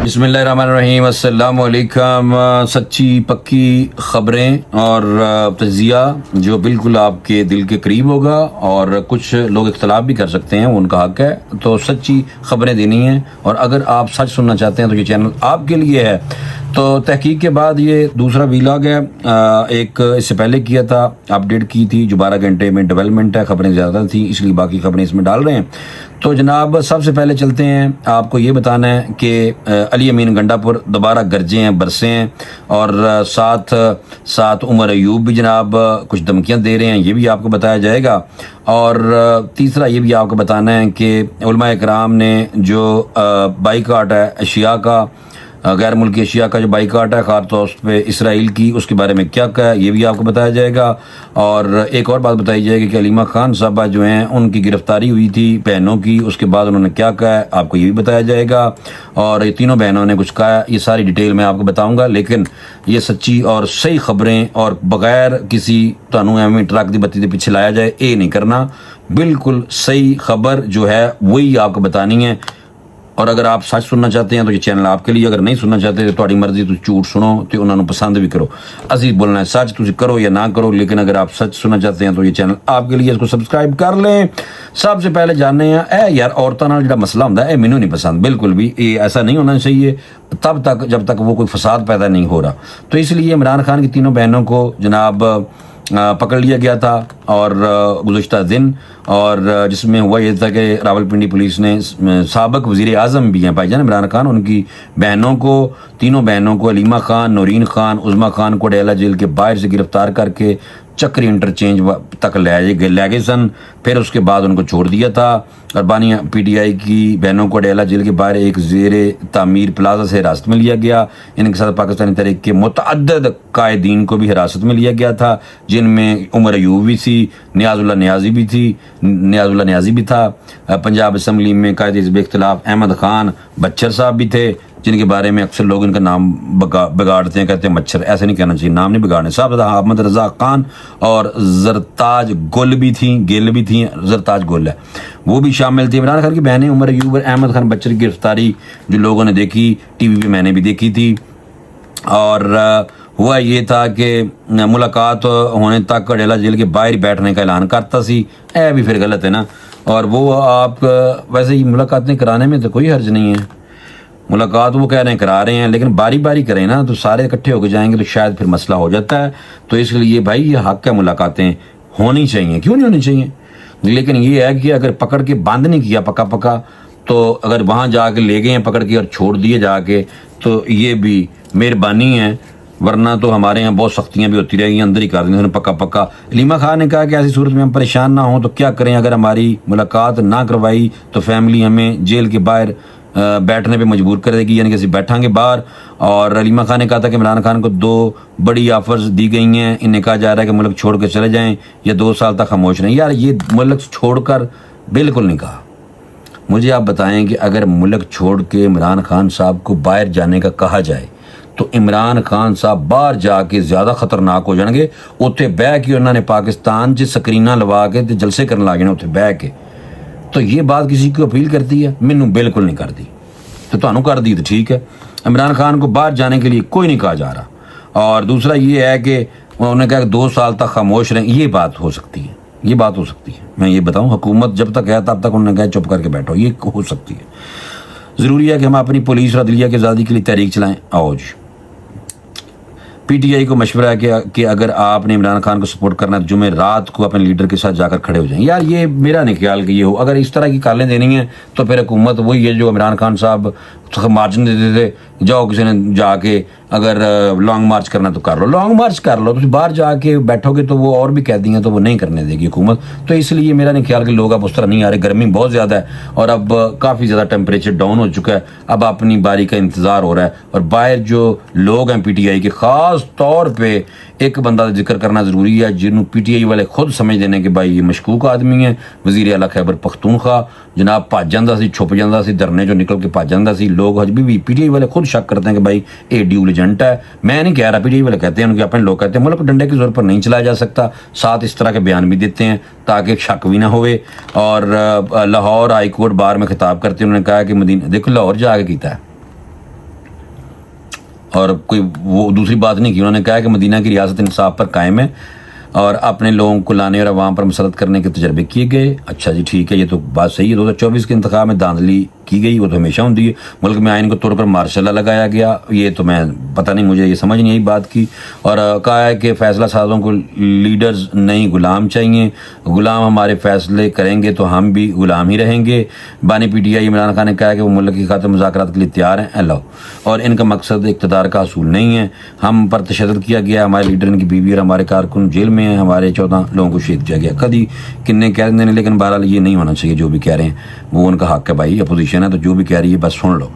بسم اللہ الرحمن الرحیم، السلام علیکم۔ سچی پکی خبریں اور تجزیہ جو بالکل آپ کے دل کے قریب ہوگا، اور کچھ لوگ اختلاف بھی کر سکتے ہیں، وہ ان کا حق ہے، تو سچی خبریں دینی ہیں۔ اور اگر آپ سچ سننا چاہتے ہیں تو یہ چینل آپ کے لیے ہے۔ تو تحقیق کے بعد یہ دوسرا ویلاگ ہے، ایک اس سے پہلے کیا تھا، اپڈیٹ کی تھی، جو 12 گھنٹے میں ڈیولپمنٹ ہے، خبریں زیادہ تھیں اس لیے باقی خبریں اس میں ڈال رہے ہیں۔ تو جناب سب سے پہلے چلتے ہیں، آپ کو یہ بتانا ہے کہ علی امین گنڈا پور دوبارہ گرجے ہیں، برسے ہیں، اور ساتھ عمر ایوب بھی جناب کچھ دھمکیاں دے رہے ہیں، یہ بھی آپ کو بتایا جائے گا۔ اور تیسرا یہ بھی آپ کو بتانا ہے کہ علماء اکرام نے جو بائیکاٹ ہے اشیاء کا، غیر ملکی اشیاء کا جو بائیکاٹ ہے خاص طور پہ اسرائیل کی، اس کے بارے میں کیا کہا ہے، یہ بھی آپ کو بتایا جائے گا۔ اور ایک اور بات بتائی جائے گی کہ علیمہ خان صاحبہ جو ہیں ان کی گرفتاری ہوئی تھی بہنوں کی، اس کے بعد انہوں نے کیا کہا ہے آپ کو یہ بھی بتایا جائے گا۔ اور یہ تینوں بہنوں نے کچھ کہا ہے، یہ ساری ڈیٹیل میں آپ کو بتاؤں گا، لیکن یہ سچی اور صحیح خبریں، اور بغیر کسی تانوں ایویں ٹرک دی بتی دے پیچھے لایا جائے، یہ نہیں کرنا، بالکل صحیح خبر جو ہے وہی آپ کو بتانی ہے۔ اور اگر آپ سچ سننا چاہتے ہیں تو یہ چینل آپ کے لیے، اگر نہیں سننا چاہتے تو تہاڈی مرضی، تو جھوٹ سنو تو انہوں نے پسند بھی کرو، اسی بولنا ہے سچ، تسی کرو یا نہ کرو، لیکن اگر آپ سچ سننا چاہتے ہیں تو یہ چینل آپ کے لیے، اس کو سبسکرائب کر لیں۔ سب سے پہلے جاننے ہیں اے یار عورتوں نال جڑا مسئلہ ہوندا ہے، اے مینوں نہیں پسند بالکل بھی، یہ ایسا نہیں ہونا چاہیے تب تک جب تک وہ کوئی فساد پیدا نہیں ہو رہا۔ تو اس لیے عمران خان کی تینوں بہنوں کو جناب پکڑ لیا گیا تھا اور گزشتہ دن، اور جس میں ہوا یہ تھا کہ راولپنڈی پولیس نے سابق وزیر اعظم بھی ہیں بھائی جان عمران خان، ان کی بہنوں کو، تینوں بہنوں کو، علیمہ خان، نورین خان، عظمیٰ خان کو ڈیلا جیل کے باہر سے گرفتار کر کے چکری انٹرچینج تک لے گئے سن، پھر اس کے بعد ان کو چھوڑ دیا تھا۔ اور بانی پی ٹی آئی کی بہنوں کو ڈیلا جیل کے باہر ایک زیر تعمیر پلازا سے حراست میں لیا گیا۔ ان کے ساتھ پاکستانی تحریک کے متعدد قائدین کو بھی حراست میں لیا گیا تھا، جن میں عمر ایوب بھی تھی، نیاز اللہ نیازی بھی تھا، پنجاب اسمبلی میں قائد حزب اختلاف احمد خان بچر صاحب بھی تھے، جن کے بارے میں اکثر لوگ ان کا نام بگاڑتے ہیں، کہتے ہیں مچھر، ایسے نہیں کہنا چاہیے، نام نہیں بگاڑنے صاحب، احمد رضا خان، اور زرتاج گل بھی تھیں، زرتاج گل ہے وہ بھی شامل تھی۔ عمران خان کی بہنیں عمر ایوب اور احمد خان بچر کی گرفتاری جو لوگوں نے دیکھی ٹی وی پہ، میں نے بھی دیکھی تھی، اور ہوا یہ تھا کہ ملاقات ہونے تک ڈیلا جیل کے باہر بیٹھنے کا اعلان کرتا سی، اے بھی پھر غلط ہے نا۔ اور وہ آپ ویسے ہی ملاقاتیں کرانے میں تو کوئی حرج نہیں ہے، ملاقات وہ کہہ رہے ہیں کرا رہے ہیں، لیکن باری باری کریں نا، تو سارے اکٹھے ہو کے جائیں گے تو شاید پھر مسئلہ ہو جاتا ہے۔ تو اس لیے بھائی یہ حق ہے، ملاقاتیں ہونی چاہیے، کیوں نہیں ہونی چاہیے، لیکن یہ ہے کہ اگر پکڑ کے بند نہیں کیا پکا تو اگر وہاں جا کے لے گئے ہیں پکڑ کے اور چھوڑ دیے جا کے، تو یہ بھی مہربانی ہے، ورنہ تو ہمارے یہاں بہت سختیاں بھی ہوتی رہیں گی، اندر ہی کر دیں پکا۔ علیمہ خان نے کہا کہ ایسی صورت میں ہم پریشان نہ ہوں تو کیا کریں، اگر ہماری ملاقات نہ کروائی تو فیملی ہمیں جیل کے باہر بیٹھنے پہ مجبور کرے گی، یعنی کہ ਅਸੀਂ بیٹھیں گے باہر۔ اور علیمہ خان نے کہا تھا کہ عمران خان کو 2 بڑی آفرز دی گئی ہیں، انہیں کہا جا رہا ہے کہ ملک چھوڑ کے چلے جائیں یا 2 سال تک خاموش رہیں۔ یار یہ ملک چھوڑ کر بالکل نہیں کہا، مجھے آپ بتائیں کہ اگر ملک چھوڑ کے عمران خان صاحب کو باہر جانے کا کہا جائے تو عمران خان صاحب باہر جا کے زیادہ خطرناک ہو جائیں گے۔ اتنے بہ کے انہوں نے پاکستان سے سکرینہ لوا کے جلسے کرنے لگ جانے اتنے بہ کے، تو یہ بات کسی کو اپیل کرتی ہے؟ مینوں بالکل نہیں کرتی، تو تانوں کر دی تو ٹھیک ہے۔ عمران خان کو باہر جانے کے لیے کوئی نہیں کہا جا رہا۔ اور دوسرا یہ ہے کہ انہوں نے کہا کہ 2 سال تک خاموش رہیں، یہ بات ہو سکتی ہے، یہ بات ہو سکتی ہے، میں یہ بتاؤں، حکومت جب تک ہے تب تک انہوں نے کہا چپ کر کے بیٹھو، یہ ہو سکتی ہے۔ ضروری ہے کہ ہم اپنی پولیس اور عدلیہ کی آزادی کے لیے تحریک چلائیں۔ آؤ جی، پی ٹی آئی کو مشورہ ہے کہ اگر آپ نے عمران خان کو سپورٹ کرنا ہے تو جمعہ رات کو اپنے لیڈر کے ساتھ جا کر کھڑے ہو جائیں۔ یار یہ میرا نہیں خیال کہ یہ ہو، اگر اس طرح کی کالیں دینی ہیں تو پھر حکومت وہی ہے جو عمران خان صاحب مارچ دیتے تھے، جاؤ کسی نے جا کے اگر لانگ مارچ کرنا تو کر لو، لانگ مارچ کر لو، تو باہر جا کے بیٹھو گے تو وہ اور بھی قیدی ہیں تو وہ نہیں کرنے دے گی حکومت۔ تو اس لیے میرا نہیں خیال کہ لوگ اب اس طرح نہیں آ رہے، گرمی بہت زیادہ ہے اور اب کافی زیادہ ٹیمپریچر ڈاؤن ہو چکا ہے، اب اپنی باری کا انتظار ہو رہا ہے۔ اور باہر جو لوگ ہیں پی ٹی آئی کے، خاص طور پہ ایک بندہ ذکر کرنا ضروری ہے جنہوں پی ٹی آئی والے خود سمجھ دینے کہ بھائی یہ مشکوک آدمی ہے، وزیر اعلیٰ خیبر پختونخوا جناب بھج جاندہ سی، چھپ جاندہ سی، دھرنے جو نکل کے بھج جاندہ سی، لوگ حج بھی پی ٹی آئی والے خود شک کرتے ہیں کہ بھائی اے ڈیول ایجنٹ ہے۔ میں نہیں کہہ رہا، پی ٹی آئی والے کہتے ہیں، ان کے اپنے لوگ کہتے ہیں ملک ڈنڈے کے زور پر نہیں چلایا جا سکتا، ساتھ اس طرح کے بیان بھی دیتے ہیں تاکہ شک بھی نہ ہوئے۔ اور لاہور ہائی کورٹ بار میں خطاب کرتے انہوں نے کہا کہ مدینہ دیکھو لاہور جا کے کیتا ہے، اور کوئی وہ دوسری بات نہیں کی. انہوں نے کہا کہ مدینہ کی ریاست انصاف پر قائم ہے اور اپنے لوگوں کو لانے اور عوام پر مسلط کرنے کے تجربے کیے گئے. اچھا جی ٹھیک ہے, یہ تو بات صحیح ہے. 2024 کے انتخاب میں دھاندلی کی گئی, وہ تو ہمیشہ ہوتی ہے. ملک میں آئین کو توڑ کر مارشل لا لگایا گیا, یہ تو میں پتہ نہیں, مجھے یہ سمجھ نہیں آئی بات کی. اور کہا ہے کہ فیصلہ سازوں کو لیڈرز نہیں غلام چاہیے, غلام ہمارے فیصلے کریں گے تو ہم بھی غلام ہی رہیں گے. بانی P T I Imran Khan نے کہا ہے کہ وہ ملک کی خاطر مذاکرات کے لیے تیار ہیں اللہ, اور ان کا مقصد اقتدار کا حصول نہیں ہے. ہم پر تشدد کیا گیا, ہمارے لیڈر ان کی بیوی اور ہمارے کارکن جیل میں ہیں, ہمارے 14 لوگوں کو شہید کیا گیا. کدی کننے کہہ رہے ہیں, لیکن بہرحال یہ نہیں ہونا چاہیے جو بھی کہہ رہے ہیں, وہ ان کا حق ہے بھائی, اپوزیشن ہے تو جو بھی کہہ رہی ہے بس سن لو.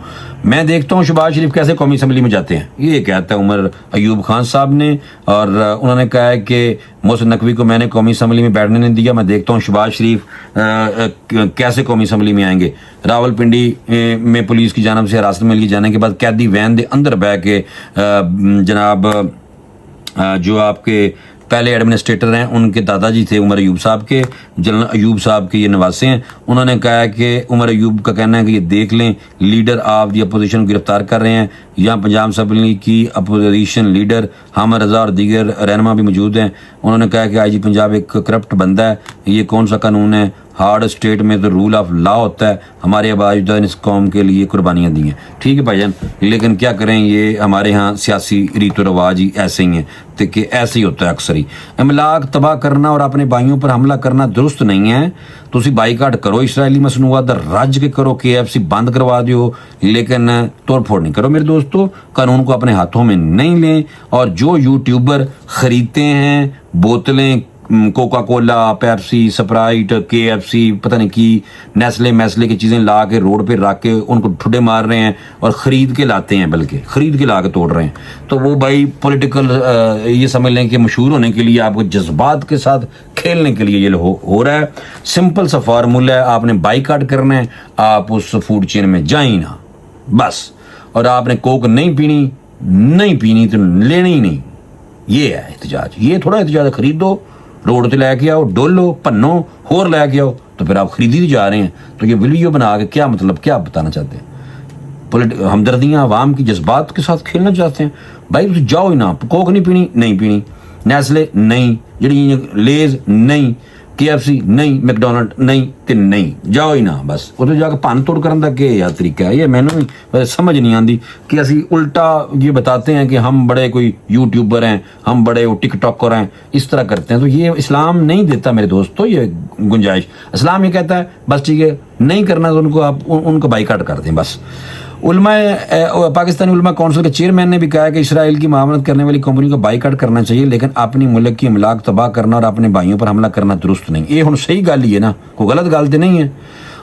میں دیکھتا ہوں شہباز شریف کیسے قومی اسمبلی میں جاتے ہیں. یہ کہتا ہے عمر ایوب خان صاحب نے, اور انہوں نے کہا ہے کہ محسن نقوی کو میں نے قومی اسمبلی میں بیٹھنے نہیں دیا. میں دیکھتا ہوں شہباز شریف کیسے قومی اسمبلی میں آئیں گے. راول پنڈی میں پولیس کی جانب سے حراست میں لیے جانے کے بعد قیدی وین دے اندر بہ کے جناب جو آپ کے پہلے ایڈمنسٹریٹر ہیں ان کے دادا جی تھے عمر ایوب صاحب کے, جنرل ایوب صاحب کے یہ نواسے ہیں. انہوں نے کہا ہے کہ عمر ایوب کا کہنا ہے کہ یہ دیکھ لیں لیڈر آف دی اپوزیشن کو گرفتار کر رہے ہیں. یہاں پنجاب اسمبلی کی اپوزیشن لیڈر حامد رضا اور دیگر رہنما بھی موجود ہیں. انہوں نے کہا کہ آئی جی پنجاب ایک کرپٹ بندہ ہے, یہ کون سا قانون ہے, ہارڈ اسٹیٹ میں تو رول آف لا ہوتا ہے, ہمارے آبا اجداد نے اس قوم کے لیے قربانیاں دی ہیں. ٹھیک ہے بھائی جان, لیکن کیا کریں, یہ ہمارے ہاں سیاسی ریت و رواج ہی ایسے ہی ہیں کہ ایسے ہی ہوتا ہے اکثر ہی. املاک تباہ کرنا اور اپنے بھائیوں پر حملہ کرنا درست نہیں ہے. تسی بائیکاٹ کرو اسرائیلی مصنوعات رج کے کرو, KFC بند کروا دیو, لیکن توڑ پھوڑ نہیں کرو میرے دوستو. قانون کو اپنے ہاتھوں میں نہیں لیں. اور جو یوٹیوبر خریدتے ہیں بوتلیں Coca Cola, Pepsi, sprite, KFC پتہ نہیں کی نیسلے کی چیزیں لا کے روڈ پہ رکھ کے ان کو ٹھڈے مار رہے ہیں اور خرید کے لاتے ہیں, بلکہ خرید کے لا کے توڑ رہے ہیں, تو وہ بھائی پولیٹیکل یہ سمجھ لیں کہ مشہور ہونے کے لیے, آپ کو جذبات کے ساتھ کھیلنے کے لیے یہ ہو رہا ہے. سمپل سا فارمولہ ہے, آپ نے بائیکاٹ کرنا ہے, آپ اس فوڈ چین میں جائیں نا بس. اور آپ نے کوک نہیں پینی تو لینی ہی نہیں. یہ ہے احتجاج. یہ تھوڑا احتجاج خریدو, روڈ تے لے کے آؤ, ڈولو, پنو, ہور لے کے آؤ, تو پھر آپ خریدی جا رہے ہیں. تو یہ ویڈیو بنا کے کیا مطلب, کیا بتانا چاہتے ہیں؟ ہمدردیاں عوام کی جذبات کے ساتھ کھیلنا چاہتے ہیں. بھائی تم جاؤ ہی نا, کوک نہیں پینی, نیسلے نہیں, جڑی لیز نہیں, KFC نہیں, میکڈونلڈ نہیں, تے نہیں, جاؤ ہی نا بس. ادھر جا کے پن توڑ کرنے کا کیا طریقہ ہے, یہ مینوں بھی سمجھ نہیں آتی کہ اسی الٹا یہ بتاتے ہیں کہ ہم بڑے کوئی یوٹیوبر ہیں, ہم بڑے ٹک ٹاکر ہیں, اس طرح کرتے ہیں. تو یہ اسلام نہیں دیتا میرے دوستو یہ گنجائش. اسلام یہ کہتا ہے بس ٹھیک ہے نہیں کرنا تو ان کو آپ ان کو بائیکاٹ کر دیں بس. پاکستانی علماء کونسل کے چیئرمین نے بھی کہا کہ اسرائیل کی معاونت کرنے والی کمپنی کو بائیکاٹ کرنا چاہیے, لیکن اپنی ملک کی املاک تباہ کرنا اور اپنے بھائیوں پر حملہ کرنا درست نہیں. یہ ہن صحیح گل ہی ہے نا, کوئی غلط گل تو نہیں ہے.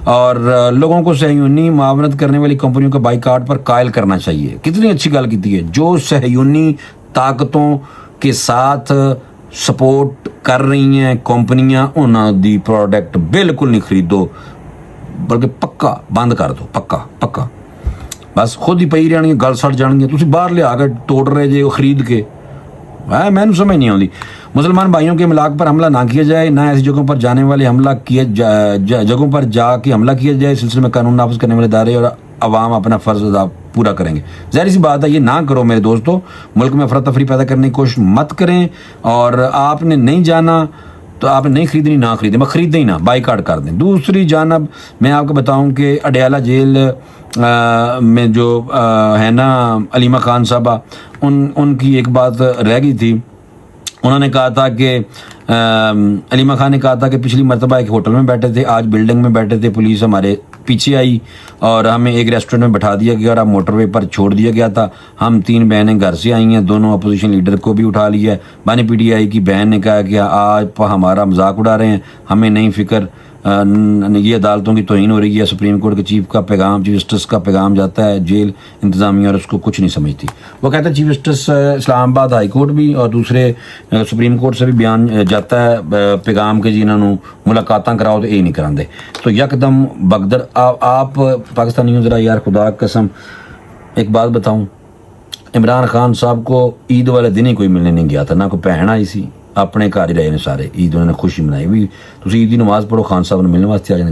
اور لوگوں کو صہیونی معاونت کرنے والی کمپنیوں کو بائیکاٹ پر قائل کرنا چاہیے. کتنی اچھی گل کی ہے. جو صہیونی طاقتوں کے ساتھ سپورٹ کر رہی ہیں کمپنیاں, انہاں دی پروڈکٹ بالکل نہیں خریدو, بلکہ پکا بند کر دو, پکا بس. خود ہی پئی رہنی, گل سڑ جان گی, تسی باہر لیا کے توڑ رہے جے خرید کے. میں سمجھ نہیں آتی. مسلمان بھائیوں کے املاک پر حملہ نہ کیا جائے, نہ ایسی جگہوں پر جانے والے جگہوں پر جا کے حملہ کیا جائے. سلسلے میں قانون نافذ کرنے والے ادارے اور عوام اپنا فرض پورا کریں گے. ظاہر سی بات ہے یہ نہ کرو میرے دوستو. ملک میں افراتفری پیدا کرنے کی کوشش مت کریں. اور آپ نے نہیں جانا تو آپ نے نہیں خریدنی, نہ خریدیں, میں خریدیں ہی نہ, بائیکاٹ کر دیں. دوسری جانب میں آپ کو بتاؤں کہ اڈیالہ جیل میں جو ہے نا علیمہ خان صاحبہ, ان کی ایک بات رہ گئی تھی. انہوں نے کہا تھا کہ علیمہ خان نے کہا تھا کہ پچھلی مرتبہ ایک ہوٹل میں بیٹھے تھے, آج بلڈنگ میں بیٹھے تھے, پولیس ہمارے پیچھے آئی اور ہمیں ایک ریسٹورنٹ میں بٹھا دیا گیا اور اب موٹر وے پر چھوڑ دیا گیا تھا. ہم 3 بہنیں گھر سے آئی ہیں, دونوں اپوزیشن لیڈر کو بھی اٹھا لیا ہے. بانی پی ٹی آئی کی بہن نے کہا کہ آج ہمارا مذاق اڑا رہے ہیں, ہمیں نہیں فکر, یہ عدالتوں کی توہین ہو رہی ہے. سپریم کورٹ کے چیف جسٹس کا پیغام جاتا ہے جیل انتظامیہ اور اس کو کچھ نہیں سمجھتی. وہ کہتا ہے چیف جسٹس اسلام آباد ہائی کورٹ بھی اور دوسرے سپریم کورٹ سے بھی بیان جاتا ہے پیغام کے جنہوں نے ملاقاتاں کراؤ تو یہ نہیں کراندے. تو یکدم بگدر آپ پاکستانیوں ذرا یار خدا قسم ایک بات بتاؤں, عمران خان صاحب کو عید والے دن ہی کوئی ملنے نہیں گیا تھا, نہ کوئی بہن آئی سی, ਆਪਣੇ ਘਰ ਹੀ ਰਹੇ ਨੇ ਸਾਰੇ, ਈਦ ਉਹਨਾਂ ਨੇ ਖੁਸ਼ੀ ਮਨਾਈ ਵੀ ਤੁਸੀਂ ਈਦ ਦੀ ਨਮਾਜ਼ ਪੜ੍ਹੋ, ਖਾਨ ਸਾਹਿਬ ਨੂੰ ਮਿਲਣ ਵਾਸਤੇ ਆ ਜਾਂਦੇ,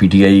PTI